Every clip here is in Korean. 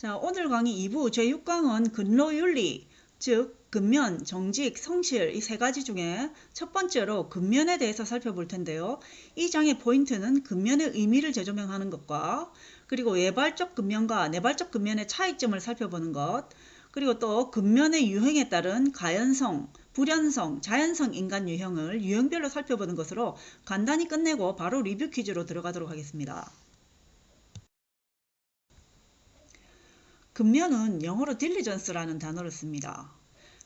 자, 오늘 강의 2부 제6강은 근로윤리, 즉 근면, 정직, 성실 이 세 가지 중에 첫 번째로 근면에 대해서 살펴볼 텐데요. 이 장의 포인트는 근면의 의미를 재조명하는 것과 그리고 외발적 근면과 내발적 근면의 차이점을 살펴보는 것, 그리고 또 근면의 유형에 따른 가연성, 불연성, 자연성 인간 유형을 유형별로 살펴보는 것으로 간단히 끝내고 바로 리뷰 퀴즈로 들어가도록 하겠습니다. 근면은 영어로 diligence라는 단어를 씁니다.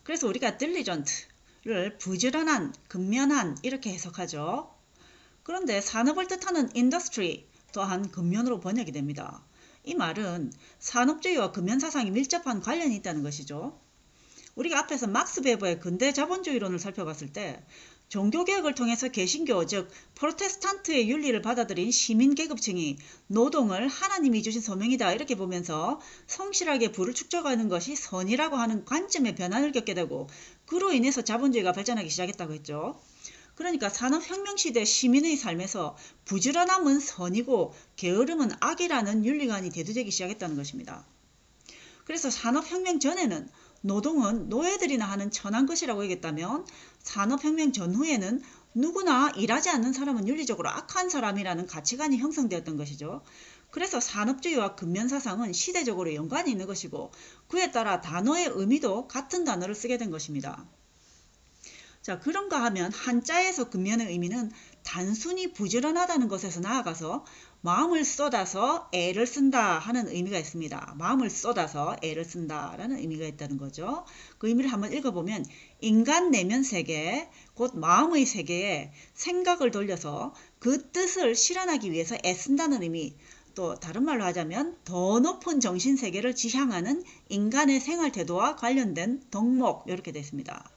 그래서 우리가 diligen트를 부지런한, 근면한 이렇게 해석하죠. 그런데 산업을 뜻하는 industry 또한 근면으로 번역이 됩니다. 이 말은 산업주의와 근면 사상이 밀접한 관련이 있다는 것이죠. 우리가 앞에서 막스 베버의 근대 자본주의론을 살펴봤을 때 종교개혁을 통해서 개신교 즉 프로테스탄트의 윤리를 받아들인 시민계급층이 노동을 하나님이 주신 소명이다 이렇게 보면서 성실하게 부를 축적하는 것이 선이라고 하는 관점의 변화를 겪게 되고 그로 인해서 자본주의가 발전하기 시작했다고 했죠. 그러니까 산업혁명 시대 시민의 삶에서 부지런함은 선이고 게으름은 악이라는 윤리관이 대두되기 시작했다는 것입니다. 그래서 산업혁명 전에는 노동은 노예들이나 하는 천한 것이라고 얘기했다면 산업혁명 전후에는 누구나 일하지 않는 사람은 윤리적으로 악한 사람이라는 가치관이 형성되었던 것이죠. 그래서 산업주의와 근면사상은 시대적으로 연관이 있는 것이고 그에 따라 단어의 의미도 같은 단어를 쓰게 된 것입니다. 자, 그런가 하면 한자에서 근면의 의미는 단순히 부지런하다는 것에서 나아가서 마음을 쏟아서 애를 쓴다 하는 의미가 있습니다. 마음을 쏟아서 애를 쓴다라는 의미가 있다는 거죠. 그 의미를 한번 읽어보면 인간 내면 세계, 곧 마음의 세계에 생각을 돌려서 그 뜻을 실현하기 위해서 애쓴다는 의미, 또 다른 말로 하자면 더 높은 정신세계를 지향하는 인간의 생활태도와 관련된 덕목 이렇게 됐습니다.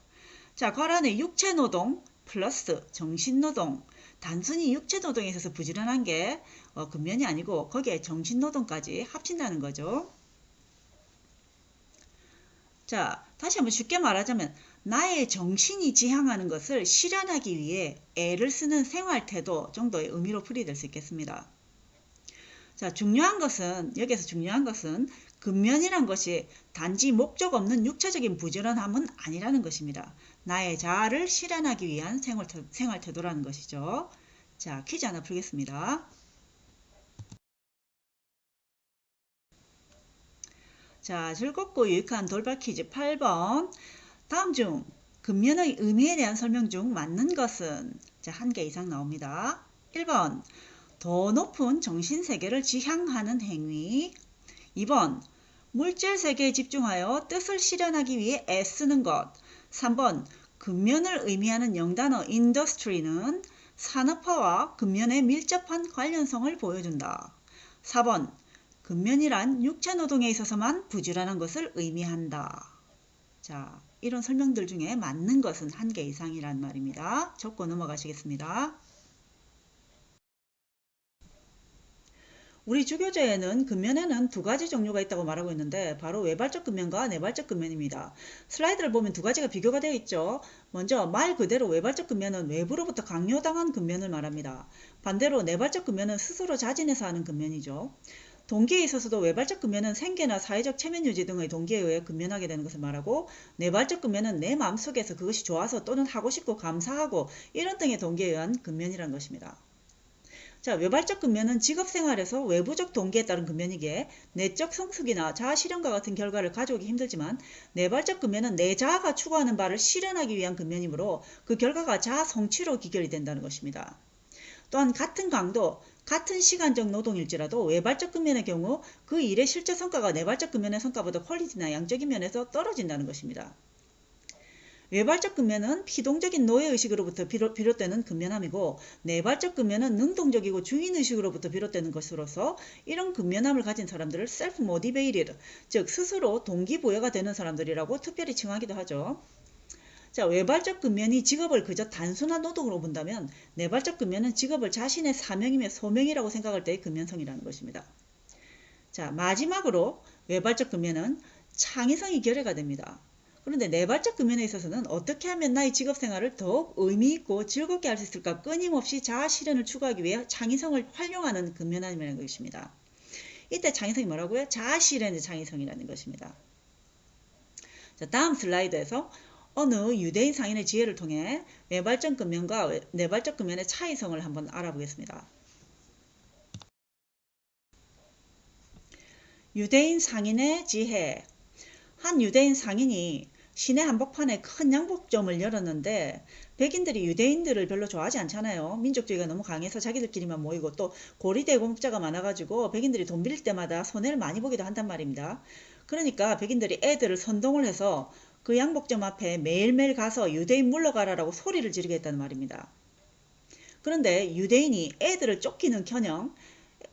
자, 괄안에 육체노동 플러스 정신노동, 단순히 육체노동에 있어서 부지런한 게 근면이 아니고 거기에 정신노동까지 합친다는 거죠. 자, 다시 한번 쉽게 말하자면 나의 정신이 지향하는 것을 실현하기 위해 애를 쓰는 생활태도 정도의 의미로 풀이될 수 있겠습니다. 자, 여기에서 중요한 것은 근면이란 것이 단지 목적 없는 육체적인 부지런함은 아니라는 것입니다. 나의 자아를 실현하기 위한 생활태도라는 것이죠. 자, 퀴즈 하나 풀겠습니다. 자, 즐겁고 유익한 돌발 퀴즈 8번. 다음 중 근면의 의미에 대한 설명 중 맞는 것은? 자, 한 개 이상 나옵니다. 1번. 더 높은 정신세계를 지향하는 행위. 2번. 물질세계에 집중하여 뜻을 실현하기 위해 애쓰는 것. 3번. 근면을 의미하는 영단어 industry는 산업화와 근면의 밀접한 관련성을 보여준다. 4번. 근면이란 육체노동에 있어서만 부지런한 것을 의미한다. 자, 이런 설명들 중에 맞는 것은 한 개 이상이란 말입니다. 적고 넘어가시겠습니다. 우리 주교재에는 근면에는 두 가지 종류가 있다고 말하고 있는데 바로 외발적 근면과 내발적 근면입니다. 슬라이드를 보면 두 가지가 비교가 되어 있죠. 먼저 말 그대로 외발적 근면은 외부로부터 강요당한 근면을 말합니다. 반대로 내발적 근면은 스스로 자진해서 하는 근면이죠. 동기에 있어서도 외발적 근면은 생계나 사회적 체면 유지 등의 동기에 의해 근면하게 되는 것을 말하고 내발적 근면은 내 마음속에서 그것이 좋아서 또는 하고 싶고 감사하고 이런 등의 동기에 의한 근면이라는 것입니다. 자, 외발적 근면은 직업생활에서 외부적 동기에 따른 근면이기에 내적 성숙이나 자아 실현과 같은 결과를 가져오기 힘들지만 내발적 근면은 내 자아가 추구하는 바를 실현하기 위한 근면이므로 그 결과가 자아 성취로 기결이 된다는 것입니다. 또한 같은 강도, 같은 시간적 노동일지라도 외발적 근면의 경우 그 일의 실제 성과가 내발적 근면의 성과보다 퀄리티나 양적인 면에서 떨어진다는 것입니다. 외발적 근면은 피동적인 노예의식으로부터 비롯되는 근면함이고 내발적 근면은 능동적이고 주인의식으로부터 비롯되는 것으로서 이런 근면함을 가진 사람들을 self-motivated, 즉 스스로 동기부여가 되는 사람들이라고 특별히 칭하기도 하죠. 자, 외발적 근면이 직업을 그저 단순한 노동으로 본다면 내발적 근면은 직업을 자신의 사명이며 소명이라고 생각할 때의 근면성이라는 것입니다. 자, 마지막으로 외발적 근면은 창의성이 결여가 됩니다. 그런데 내발적 근면에 있어서는 어떻게 하면 나의 직업생활을 더욱 의미있고 즐겁게 할 수 있을까 끊임없이 자아 실현을 추구하기 위해 창의성을 활용하는 근면함이라는 것입니다. 이때 창의성이 뭐라고요? 자아실현의 창의성이라는 것입니다. 자, 다음 슬라이드에서 어느 유대인 상인의 지혜를 통해 외발적 근면과 내발적 근면의 차이성을 한번 알아보겠습니다. 유대인 상인의 지혜. 한 유대인 상인이 시내 한복판에 큰 양복점을 열었는데 백인들이 유대인들을 별로 좋아하지 않잖아요. 민족주의가 너무 강해서 자기들끼리만 모이고 또 고리대 공업자가 많아가지고 백인들이 돈 빌릴 때마다 손해를 많이 보기도 한단 말입니다. 그러니까 백인들이 애들을 선동을 해서 그 양복점 앞에 매일매일 가서 유대인 물러가라라고 소리를 지르게 했다는 말입니다. 그런데 유대인이 애들을 쫓기는커녕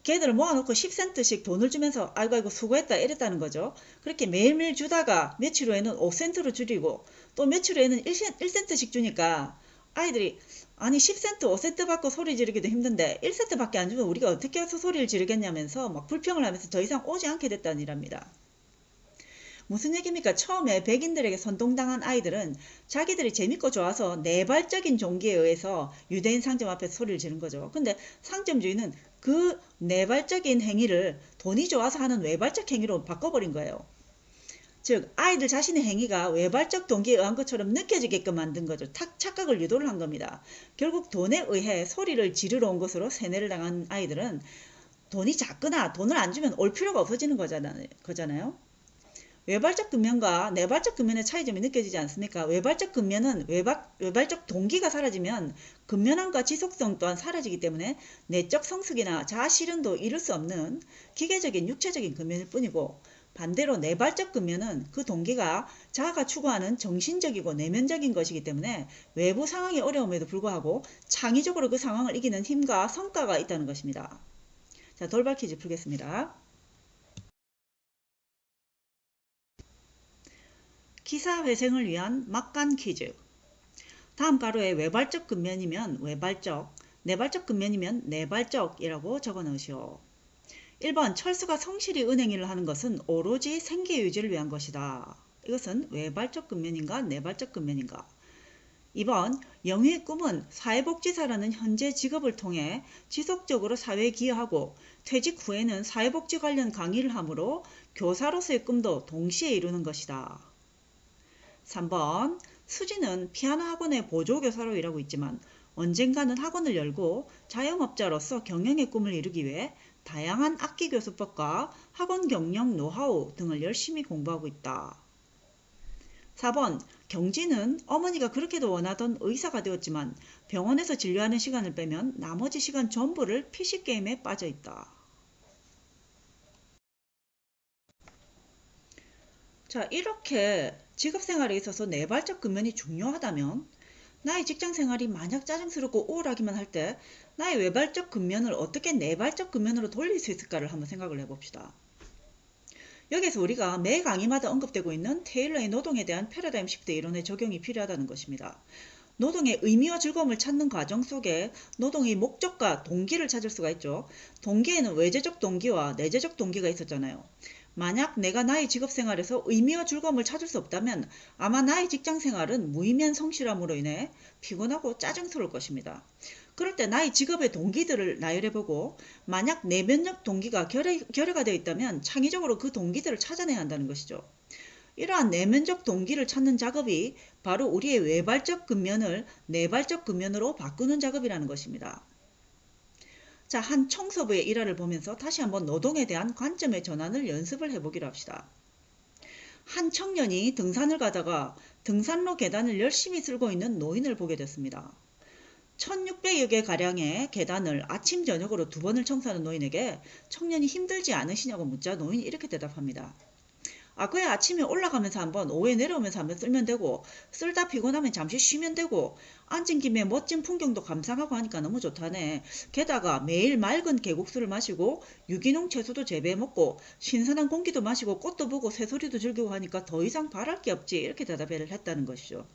걔들을 모아놓고 10센트씩 돈을 주면서 아이고 수고했다 이랬다는 거죠. 그렇게 매일매일 주다가 며칠 후에는 5센트로 줄이고 또 며칠 후에는 1센트씩 주니까 아이들이 아니 10센트 5센트 받고 소리 지르기도 힘든데 1센트 밖에 안 주면 우리가 어떻게 해서 소리를 지르겠냐면서 막 불평을 하면서 더 이상 오지 않게 됐다는 일입니다. 무슨 얘기입니까? 처음에 백인들에게 선동당한 아이들은 자기들이 재밌고 좋아서 내발적인 종기에 의해서 유대인 상점 앞에서 소리를 지른 거죠. 근데 상점주의는 그 내발적인 행위를 돈이 좋아서 하는 외발적 행위로 바꿔버린 거예요. 즉 아이들 자신의 행위가 외발적 동기에 의한 것처럼 느껴지게끔 만든 거죠. 착각을 유도를 한 겁니다. 결국 돈에 의해 소리를 지르러 온 것으로 세뇌를 당한 아이들은 돈이 작거나 돈을 안 주면 올 필요가 없어지는 거잖아요. 외발적 근면과 내발적 근면의 차이점이 느껴지지 않습니까? 외발적 근면은 외발적 동기가 사라지면 근면함과 지속성 또한 사라지기 때문에 내적 성숙이나 자아 실현도 이룰 수 없는 기계적인 육체적인 근면일 뿐이고, 반대로 내발적 근면은 그 동기가 자아가 추구하는 정신적이고 내면적인 것이기 때문에 외부 상황의 어려움에도 불구하고 창의적으로 그 상황을 이기는 힘과 성과가 있다는 것입니다. 자, 돌발 퀴즈 풀겠습니다. 기사 회생을 위한 막간 퀴즈. 다음 가로에 외발적 근면이면 외발적, 내발적 근면이면 내발적이라고 적어 넣으시오. 1번 철수가 성실히 은행일을 하는 것은 오로지 생계 유지를 위한 것이다. 이것은 외발적 근면인가 내발적 근면인가? 2번 영희의 꿈은 사회복지사라는 현재 직업을 통해 지속적으로 사회에 기여하고 퇴직 후에는 사회복지 관련 강의를 하므로 교사로서의 꿈도 동시에 이루는 것이다. 3번 수지는 피아노 학원의 보조교사로 일하고 있지만 언젠가는 학원을 열고 자영업자로서 경영의 꿈을 이루기 위해 다양한 악기 교수법과 학원 경영 노하우 등을 열심히 공부하고 있다. 4번 경진은 어머니가 그렇게도 원하던 의사가 되었지만 병원에서 진료하는 시간을 빼면 나머지 시간 전부를 PC게임에 빠져 있다. 자, 이렇게 직업생활에 있어서 내발적 근면이 중요하다면 나의 직장생활이 만약 짜증스럽고 우울하기만 할 때 나의 외발적 근면을 어떻게 내발적 근면으로 돌릴 수 있을까를 한번 생각을 해봅시다. 여기서 우리가 매 강의마다 언급되고 있는 테일러의 노동에 대한 패러다임 시프트 이론의 적용이 필요하다는 것입니다. 노동의 의미와 즐거움을 찾는 과정 속에 노동의 목적과 동기를 찾을 수가 있죠. 동기에는 외재적 동기와 내재적 동기가 있었잖아요. 만약 내가 나의 직업생활에서 의미와 즐거움을 찾을 수 없다면 아마 나의 직장생활은 무의미한 성실함으로 인해 피곤하고 짜증스러울 것입니다. 그럴 때 나의 직업의 동기들을 나열해보고 만약 내면적 동기가 결여가 되어 있다면 창의적으로 그 동기들을 찾아내야 한다는 것이죠. 이러한 내면적 동기를 찾는 작업이 바로 우리의 외발적 근면을 내발적 근면으로 바꾸는 작업이라는 것입니다. 자, 한 청소부의 일화를 보면서 다시 한번 노동에 대한 관점의 전환을 연습을 해보기로 합시다. 한 청년이 등산을 가다가 등산로 계단을 열심히 쓸고 있는 노인을 보게 됐습니다. 1600여 개 가량의 계단을 아침 저녁으로 2번을 청소하는 노인에게 청년이 힘들지 않으시냐고 묻자 노인이 이렇게 대답합니다. 그래 아침에 올라가면서 한번 오후에 내려오면서 한번 쓸면 되고 쓸다 피곤하면 잠시 쉬면 되고 앉은 김에 멋진 풍경도 감상하고 하니까 너무 좋다네. 게다가 매일 맑은 계곡수를 마시고 유기농 채소도 재배해 먹고 신선한 공기도 마시고 꽃도 보고 새소리도 즐기고 하니까 더 이상 바랄 게 없지. 이렇게 대답을 했다는 것이죠.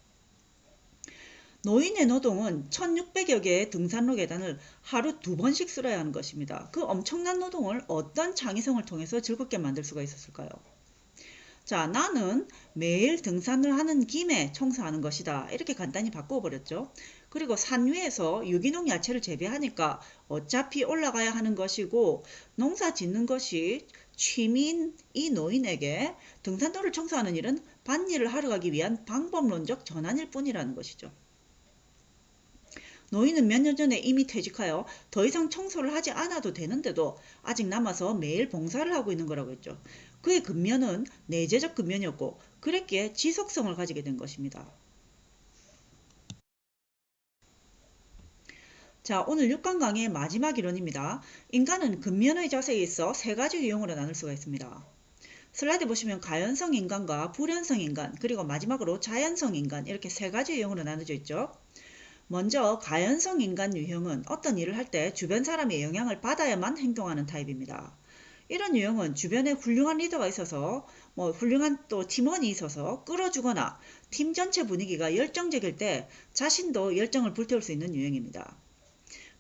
노인의 노동은 1600여 개의 등산로 계단을 하루 2번씩 쓸어야 하는 것입니다. 그 엄청난 노동을 어떤 창의성을 통해서 즐겁게 만들 수가 있었을까요? 자, 나는 매일 등산을 하는 김에 청소하는 것이다. 이렇게 간단히 바꿔버렸죠. 그리고 산 위에서 유기농 야채를 재배하니까 어차피 올라가야 하는 것이고 농사 짓는 것이 취미인 이 노인에게 등산로를 청소하는 일은 밭일을 하러 가기 위한 방법론적 전환일 뿐이라는 것이죠. 노인은 몇 년 전에 이미 퇴직하여 더 이상 청소를 하지 않아도 되는데도 아직 남아서 매일 봉사를 하고 있는 거라고 했죠. 그의 근면은 내재적 근면이었고 그랬기에 지속성을 가지게 된 것입니다. 자, 오늘 6강 강의의 마지막 이론입니다. 인간은 근면의 자세에 있어 세 가지 유형으로 나눌 수가 있습니다. 슬라이드 보시면 가연성 인간과 불연성 인간, 그리고 마지막으로 자연성 인간 이렇게 세 가지 유형으로 나눠져 있죠. 먼저 가연성 인간 유형은 어떤 일을 할 때 주변 사람의 영향을 받아야만 행동하는 타입입니다. 이런 유형은 주변에 훌륭한 리더가 있어서 훌륭한 또 팀원이 있어서 끌어주거나 팀 전체 분위기가 열정적일 때 자신도 열정을 불태울 수 있는 유형입니다.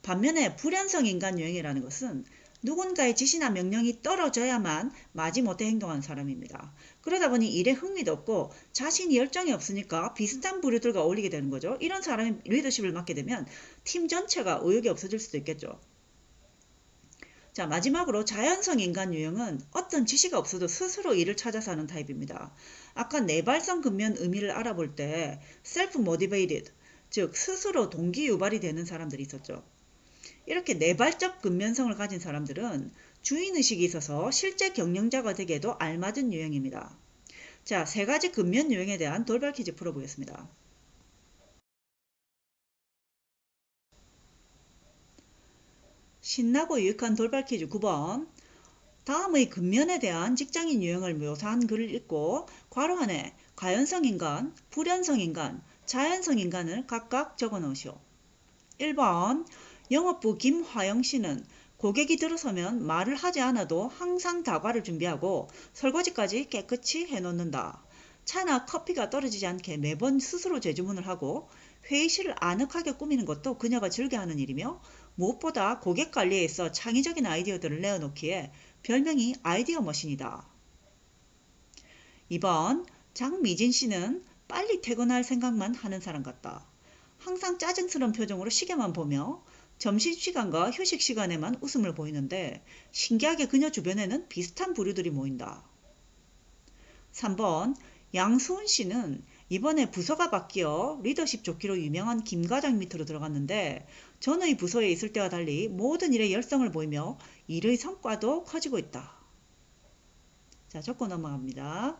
반면에 불연성 인간 유형이라는 것은 누군가의 지시나 명령이 떨어져야만 마지못해 행동하는 사람입니다. 그러다 보니 일에 흥미도 없고 자신이 열정이 없으니까 비슷한 부류들과 어울리게 되는 거죠. 이런 사람이 리더십을 맡게 되면 팀 전체가 의욕이 없어질 수도 있겠죠. 자, 마지막으로 자연성 인간 유형은 어떤 지시가 없어도 스스로 일을 찾아서 하는 타입입니다. 아까 내발성 근면 의미를 알아볼 때 self-motivated, 즉 스스로 동기 유발이 되는 사람들이 있었죠. 이렇게 내발적 근면성을 가진 사람들은 주인의식이 있어서 실제 경영자가 되기에도 알맞은 유형입니다. 자, 세 가지 근면 유형에 대한 돌발 퀴즈 풀어보겠습니다. 신나고 유익한 돌발 퀴즈 9번. 다음의 근면에 대한 직장인 유형을 묘사한 글을 읽고 괄호 안에 가연성 인간, 불연성 인간, 자연성 인간을 각각 적어 놓으시오. 1번. 영업부 김화영 씨는 고객이 들어서면 말을 하지 않아도 항상 다과를 준비하고 설거지까지 깨끗이 해놓는다. 차나 커피가 떨어지지 않게 매번 스스로 재주문을 하고 회의실을 아늑하게 꾸미는 것도 그녀가 즐겨하는 일이며 무엇보다 고객 관리에 있어 창의적인 아이디어들을 내어놓기에 별명이 아이디어 머신이다. 2번. 장미진 씨는 빨리 퇴근할 생각만 하는 사람 같다. 항상 짜증스러운 표정으로 시계만 보며 점심시간과 휴식시간에만 웃음을 보이는데 신기하게 그녀 주변에는 비슷한 부류들이 모인다. 3번. 양수은 씨는 이번에 부서가 바뀌어 리더십 좋기로 유명한 김 과장 밑으로 들어갔는데 전의 부서에 있을 때와 달리 모든 일에 열성을 보이며 일의 성과도 커지고 있다. 자, 적고 넘어갑니다.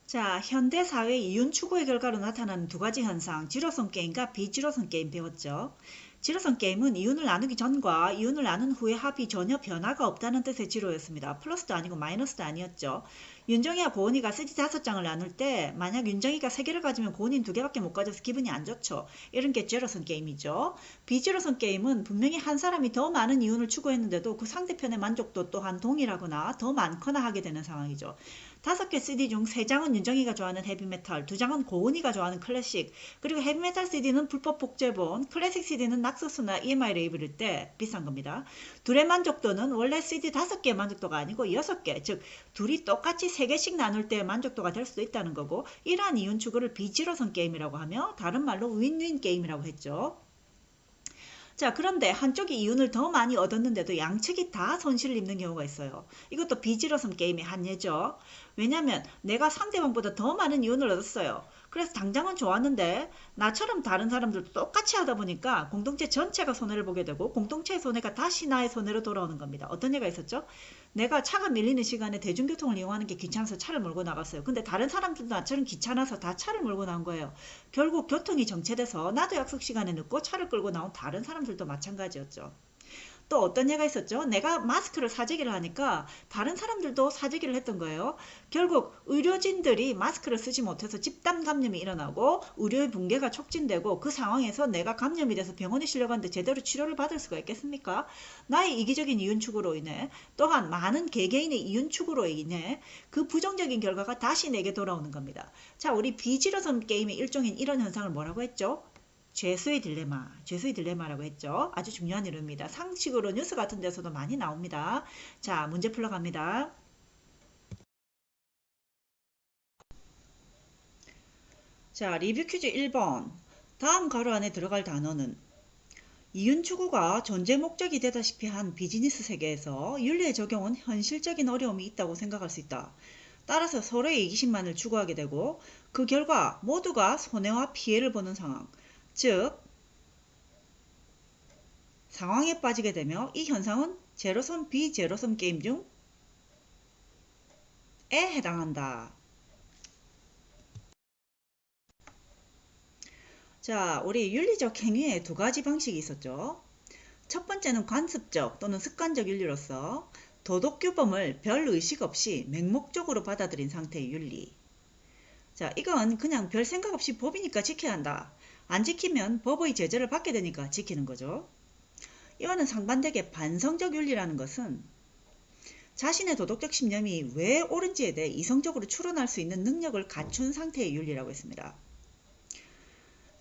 자, 현대사회 이윤 추구의 결과로 나타나는 두 가지 현상, 지로성 게임과 비지로성 게임 배웠죠. 지로성 게임은 이윤을 나누기 전과 이윤을 나눈 후의 합이 전혀 변화가 없다는 뜻의 지로였습니다. 플러스도 아니고 마이너스도 아니었죠. 윤정이와 고은이가 CD 5장을 나눌 때 만약 윤정이가 3개를 가지면 고은이는 2개밖에 못 가져서 기분이 안 좋죠. 이런 게 지로성 게임이죠. 비지로성 게임은 분명히 한 사람이 더 많은 이윤을 추구했는데도 그 상대편의 만족도 또한 동일하거나 더 많거나 하게 되는 상황이죠. 5개 CD 중 3장은 윤정이가 좋아하는 헤비메탈, 2장은 고은이가 좋아하는 클래식, 그리고 헤비메탈 CD는 불법 복제본, 클래식 CD는 낙서수나 EMI 레이블일 때 비싼 겁니다. 둘의 만족도는 원래 CD 5개의 만족도가 아니고 6개, 즉 둘이 똑같이 3개씩 나눌 때의 만족도가 될 수도 있다는 거고, 이러한 이윤 추구를 비지로성 게임이라고 하며 다른 말로 윈윈 게임이라고 했죠. 자, 그런데 한쪽이 이윤을 더 많이 얻었는데도 양측이 다 손실을 입는 경우가 있어요. 이것도 비지로성 게임의 한 예죠. 왜냐면 내가 상대방보다 더 많은 이윤을 얻었어요. 그래서 당장은 좋았는데 나처럼 다른 사람들도 똑같이 하다 보니까 공동체 전체가 손해를 보게 되고 공동체의 손해가 다시 나의 손해로 돌아오는 겁니다. 어떤 예가 있었죠? 내가 차가 밀리는 시간에 대중교통을 이용하는 게 귀찮아서 차를 몰고 나갔어요. 근데 다른 사람들도 나처럼 귀찮아서 다 차를 몰고 나온 거예요. 결국 교통이 정체돼서 나도 약속 시간에 늦고 차를 끌고 나온 다른 사람들도 마찬가지였죠. 또 어떤 예가 있었죠? 내가 마스크를 사재기를 하니까 다른 사람들도 사재기를 했던 거예요. 결국 의료진들이 마스크를 쓰지 못해서 집단 감염이 일어나고 의료의 붕괴가 촉진되고 그 상황에서 내가 감염이 돼서 병원에 실려갔는데 제대로 치료를 받을 수가 있겠습니까? 나의 이기적인 이윤 추구로 인해 또한 많은 개개인의 이윤 추구로 인해 그 부정적인 결과가 다시 내게 돌아오는 겁니다. 자, 우리 비지로성 게임의 일종인 이런 현상을 뭐라고 했죠? 죄수의 딜레마, 죄수의 딜레마라고 했죠. 아주 중요한 이름입니다. 상식으로 뉴스 같은 데서도 많이 나옵니다. 자, 문제 풀러갑니다. 자, 리뷰 퀴즈 1번. 다음 가로 안에 들어갈 단어는 이윤 추구가 존재 목적이 되다시피 한 비즈니스 세계에서 윤리의 적용은 현실적인 어려움이 있다고 생각할 수 있다. 따라서 서로의 이기심만을 추구하게 되고 그 결과 모두가 손해와 피해를 보는 상황, 즉 상황에 빠지게 되며 이 현상은 제로섬 비제로섬 게임 중에 해당한다. 자, 우리 윤리적 행위의 두 가지 방식이 있었죠. 첫 번째는 관습적 또는 습관적 윤리로서 도덕규범을 별 의식 없이 맹목적으로 받아들인 상태의 윤리. 자, 이건 그냥 별 생각 없이 법이니까 지켜야 한다. 안 지키면 법의 제재를 받게 되니까 지키는 거죠. 이와는 상반되게 반성적 윤리라는 것은 자신의 도덕적 신념이 왜 옳은지에 대해 이성적으로 추론할 수 있는 능력을 갖춘 상태의 윤리라고 했습니다.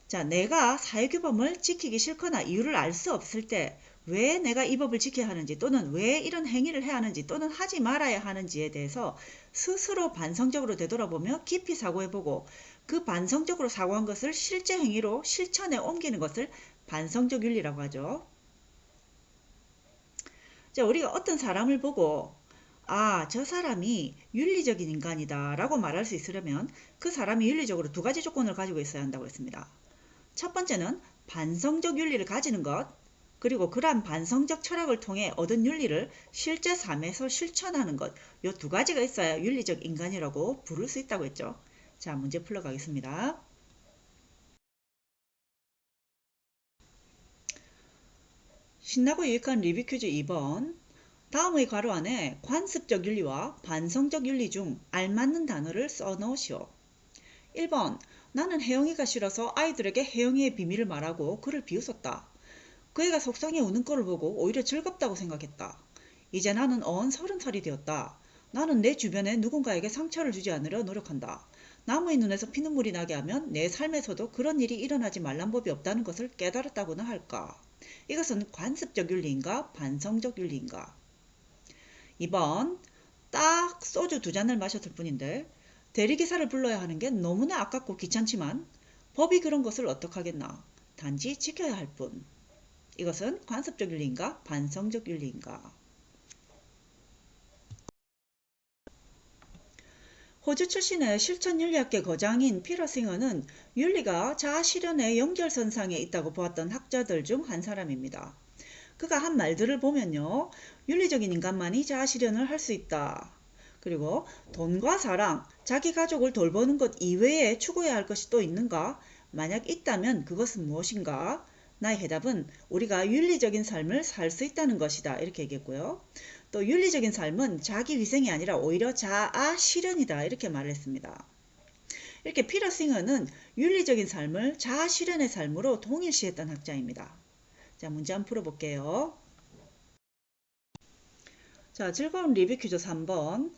자, 내가 사회규범을 지키기 싫거나 이유를 알 수 없을 때 왜 내가 이 법을 지켜야 하는지 또는 왜 이런 행위를 해야 하는지 또는 하지 말아야 하는지에 대해서 스스로 반성적으로 되돌아보며 깊이 사고해보고 그 반성적으로 사고한 것을 실제 행위로 실천에 옮기는 것을 반성적 윤리라고 하죠. 자, 우리가 어떤 사람을 보고 아, 저 사람이 윤리적인 인간이다 라고 말할 수 있으려면 그 사람이 윤리적으로 두 가지 조건을 가지고 있어야 한다고 했습니다. 첫 번째는 반성적 윤리를 가지는 것, 그리고 그러한 반성적 철학을 통해 얻은 윤리를 실제 삶에서 실천하는 것, 이 두 가지가 있어야 윤리적 인간이라고 부를 수 있다고 했죠. 자, 문제 풀러가겠습니다. 신나고 유익한 리뷰 퀴즈 2번. 다음의 괄호 안에 관습적 윤리와 반성적 윤리 중 알맞는 단어를 써넣으시오. 1번. 나는 혜영이가 싫어서 아이들에게 혜영이의 비밀을 말하고 그를 비웃었다. 그 애가 속상해 우는 꼴을 보고 오히려 즐겁다고 생각했다. 이제 나는 어언 30살이 되었다. 나는 내 주변에 누군가에게 상처를 주지 않으려 노력한다. 남의 눈에서 피눈물이 나게 하면 내 삶에서도 그런 일이 일어나지 말란 법이 없다는 것을 깨달았다고나 할까. 이것은 관습적 윤리인가 반성적 윤리인가. 2번. 딱 소주 2잔을 마셨을 뿐인데 대리기사를 불러야 하는 게 너무나 아깝고 귀찮지만 법이 그런 것을 어떡하겠나. 단지 지켜야 할 뿐. 이것은 관습적 윤리인가 반성적 윤리인가. 호주 출신의 실천윤리학계 거장인 피터 싱어는 윤리가 자아실현의 연결선상에 있다고 보았던 학자들 중 한 사람입니다. 그가 한 말들을 보면요. 윤리적인 인간만이 자아실현을 할 수 있다. 그리고 돈과 사랑, 자기 가족을 돌보는 것 이외에 추구해야 할 것이 또 있는가? 만약 있다면 그것은 무엇인가? 나의 해답은 우리가 윤리적인 삶을 살 수 있다는 것이다. 이렇게 얘기했고요. 또 윤리적인 삶은 자기 위생이 아니라 오히려 자아 실현이다. 이렇게 말을 했습니다. 이렇게 피터 싱어는 윤리적인 삶을 자아 실현의 삶으로 동일시했던 학자입니다. 자, 문제 한번 풀어볼게요. 자, 즐거운 리뷰 퀴즈 3번.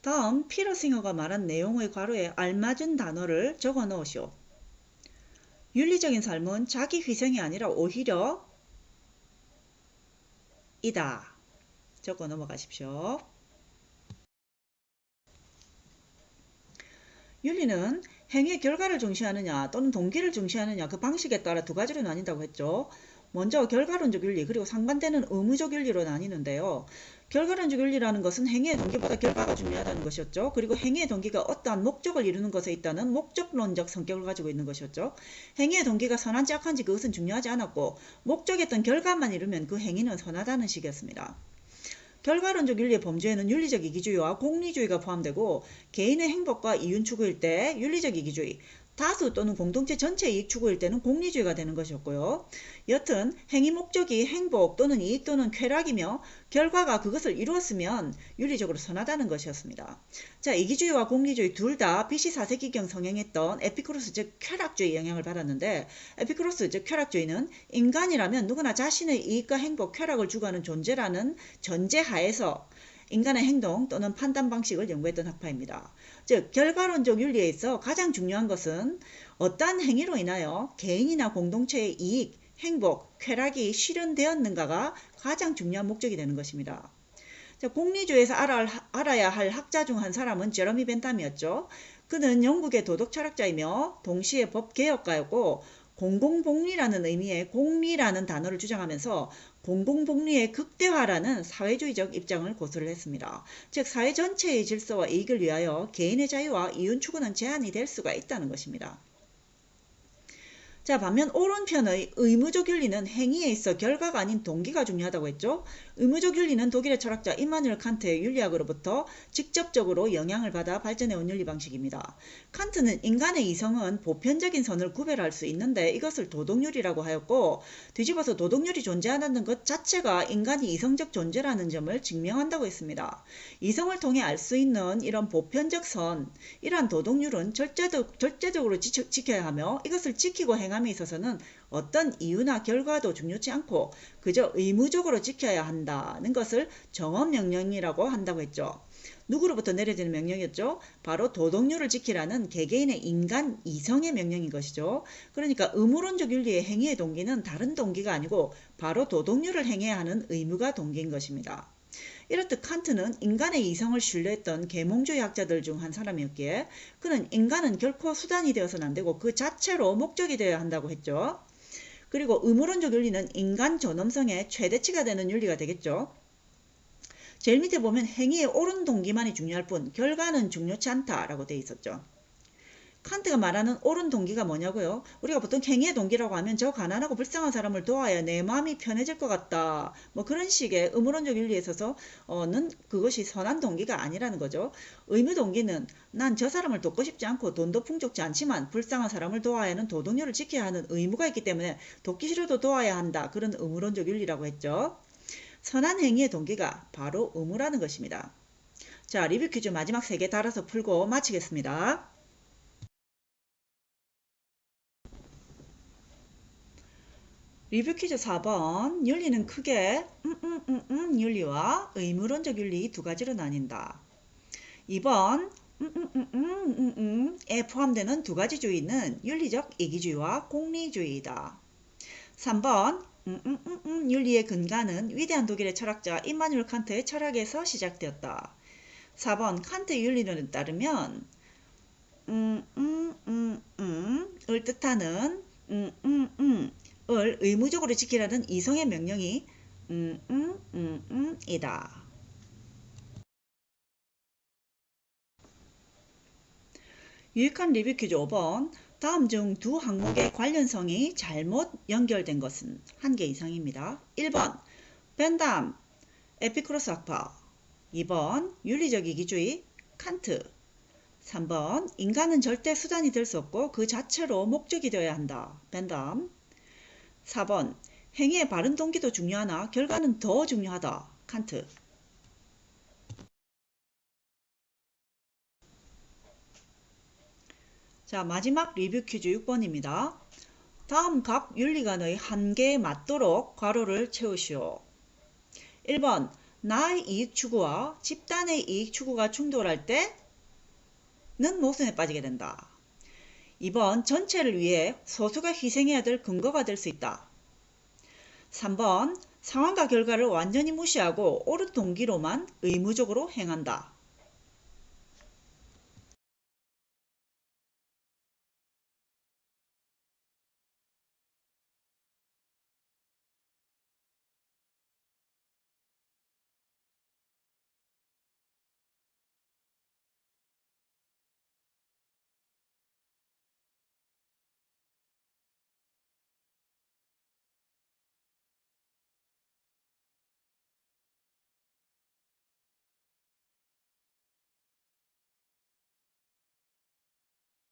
다음 피터 싱어가 말한 내용의 괄호에 알맞은 단어를 적어 넣으시오. 윤리적인 삶은 자기 희생이 아니라 오히려 이다. 적어 넘어가십시오. 윤리는 행위의 결과를 중시하느냐 또는 동기를 중시하느냐 그 방식에 따라 두 가지로 나뉜다고 했죠. 먼저 결과론적 윤리 그리고 상반되는 의무적 윤리로 나뉘는데요. 결과론적 윤리라는 것은 행위의 동기보다 결과가 중요하다는 것이었죠. 그리고 행위의 동기가 어떠한 목적을 이루는 것에 있다는 목적론적 성격을 가지고 있는 것이었죠. 행위의 동기가 선한지 악한지 그것은 중요하지 않았고 목적했던 결과만 이루면 그 행위는 선하다는 식이었습니다. 결과론적 윤리의 범주에는 윤리적 이기주의와 공리주의가 포함되고 개인의 행복과 이윤 추구일 때 윤리적 이기주의, 다수 또는 공동체 전체 이익 추구일 때는 공리주의가 되는 것이었고요. 여튼 행위 목적이 행복 또는 이익 또는 쾌락이며 결과가 그것을 이루었으면 윤리적으로 선하다는 것이었습니다. 자, 이기주의와 공리주의 둘 다 BC 4세기경 성행했던 에피쿠로스 즉 쾌락주의 영향을 받았는데 에피쿠로스 즉 쾌락주의는 인간이라면 누구나 자신의 이익과 행복, 쾌락을 추구하는 존재라는 전제하에서 인간의 행동 또는 판단 방식을 연구했던 학파입니다. 즉 결과론적 윤리에 있어 가장 중요한 것은 어떠한 행위로 인하여 개인이나 공동체의 이익, 행복, 쾌락이 실현되었는가가 가장 중요한 목적이 되는 것입니다. 공리주의에서 알아야 할 학자 중 한 사람은 제러미 벤탐이었죠. 그는 영국의 도덕 철학자이며 동시에 법개혁가였고 공공복리라는 의미의 공리라는 단어를 주장하면서 공공복리의 극대화라는 사회주의적 입장을 고수를 했습니다. 즉 사회 전체의 질서와 이익을 위하여 개인의 자유와 이윤 추구는 제한이 될 수가 있다는 것입니다. 자, 반면 오른편의 의무적 윤리는 행위에 있어 결과가 아닌 동기가 중요하다고 했죠. 의무적 윤리는 독일의 철학자 임마누엘 칸트의 윤리학으로부터 직접적으로 영향을 받아 발전해온 윤리 방식입니다. 칸트는 인간의 이성은 보편적인 선을 구별할 수 있는데 이것을 도덕윤리라고 하였고, 뒤집어서 도덕률이 존재하는 것 자체가 인간이 이성적 존재라는 점을 증명한다고 했습니다. 이성을 통해 알 수 있는 이런 보편적 선, 이러한 도덕률은 절제적으로 지켜야 하며 이것을 지키고 행함에 있어서는 어떤 이유나 결과도 중요치 않고 그저 의무적으로 지켜야 한다는 것을 정엄명령이라고 한다고 했죠. 누구로부터 내려지는 명령이었죠? 바로 도덕률을 지키라는 개개인의 인간 이성의 명령인 것이죠. 그러니까 의무론적 윤리의 행위의 동기는 다른 동기가 아니고 바로 도덕률을 행해야 하는 의무가 동기인 것입니다. 이렇듯 칸트는 인간의 이성을 신뢰했던 계몽주의 학자들 중 한 사람이었기에 그는 인간은 결코 수단이 되어서는 안 되고 그 자체로 목적이 되어야 한다고 했죠. 그리고 의무론적 윤리는 인간 존엄성의 최대치가 되는 윤리가 되겠죠. 제일 밑에 보면 행위의 옳은 동기만이 중요할 뿐 결과는 중요치 않다라고 되어 있었죠. 칸트가 말하는 옳은 동기가 뭐냐고요? 우리가 보통 행위의 동기라고 하면 저 가난하고 불쌍한 사람을 도와야 내 마음이 편해질 것 같다. 뭐 그런 식의 의무론적 윤리에 있어서는 그것이 선한 동기가 아니라는 거죠. 의무 동기는 난 저 사람을 돕고 싶지 않고 돈도 풍족지 않지만 불쌍한 사람을 도와야 하는 도덕률을 지켜야 하는 의무가 있기 때문에 돕기 싫어도 도와야 한다. 그런 의무론적 윤리라고 했죠. 선한 행위의 동기가 바로 의무라는 것입니다. 자, 리뷰 퀴즈 마지막 3개 달아서 풀고 마치겠습니다. 리뷰 퀴즈 4번. 윤리는 크게 윤리와 의무론적 윤리 두 가지로 나뉜다. 2번. 에 포함되는 두 가지 주의는 윤리적 이기주의와 공리주의이다. 3번. 윤리의 근간은 위대한 독일의 철학자 임마누엘 칸트의 철학에서 시작되었다. 4번. 칸트의 윤리론에 따르면 을 뜻하는 을 의무적으로 지키라는 이성의 명령이 이다. 유익한 리뷰 퀴즈 5번. 다음 중 두 항목의 관련성이 잘못 연결된 것은 1개 이상입니다. 1번 벤담 에피쿠로스 학파. 2번 윤리적 이기주의 칸트. 3번 인간은 절대 수단이 될 수 없고 그 자체로 목적이 되어야 한다. 벤담. 4번 행위의 바른 동기도 중요하나 결과는 더 중요하다. 칸트. 자, 마지막 리뷰 퀴즈 6번입니다. 다음 각 윤리관의 한계에 맞도록 괄호를 채우시오. 1번 나의 이익 추구와 집단의 이익 추구가 충돌할 때는 모순에 빠지게 된다. 2번 전체를 위해 소수가 희생해야 될 근거가 될 수 있다. 3번 상황과 결과를 완전히 무시하고 옳은 동기로만 의무적으로 행한다.